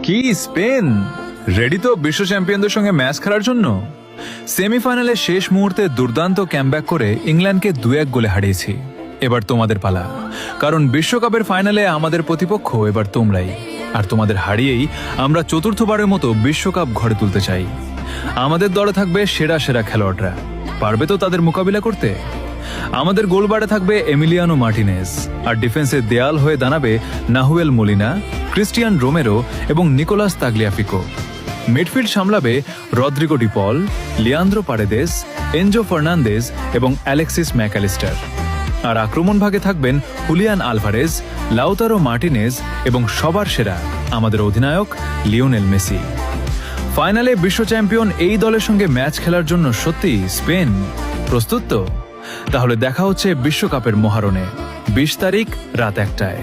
কি Spain ready তো বিশ্ব চ্যাম্পিয়নদের সঙ্গে ম্যাচ খেলার জন্য? সেমিফাইনালে শেষ মুহূর্তে দুর্দান্ত ক্যামব্যাক করে ইংল্যান্ডকে 2-1 গোলে হারিয়েছি। এবার তোমাদের পালা, কারণ বিশ্বকাপের ফাইনালে আমাদের প্রতিপক্ষ এবার তোমরাই। আর তোমাদের হারিয়েই আমরা চতুর্থবারের মতো বিশ্বকাপ ঘরে তুলতে চাই। আমাদের দলে থাকবে সেরা সেরা খেলোয়াড়রা, পারবে তো তাদের মোকাবিলা করতে? আমাদের গোলবারে থাকবে এমিলিয়ানো মার্টিনেজ, আর ডিফেন্সের দেয়াল হয়ে দাঁড়াবে নাহুয়েল মোলিনা, ক্রিস্টিয়ান রোমেরো এবং নিকোলাস তাগলিয়াফিকো। মিডফিল্ড সামলাবে Rodrigo De Paul, Leandro Paredes, Enzo Fernandez এবং অ্যালেক্সিস ম্যাকঅ্যালিস্টার। আর আক্রমণ ভাগে থাকবেন হুলিয়ান আলভারেজ, লাউতারো মার্টিনেজ এবং সবার সেরা আমাদের অধিনায়ক লিওনেল মেসি। ফাইনালে বিশ্ব চ্যাম্পিয়ন এই দলের সঙ্গে ম্যাচ খেলার জন্য সত্যি স্পেন প্রস্তুত তো? তাহলে দেখা হচ্ছে বিশ্বকাপের মহারণে 20 তারিখ রাত 1টায়।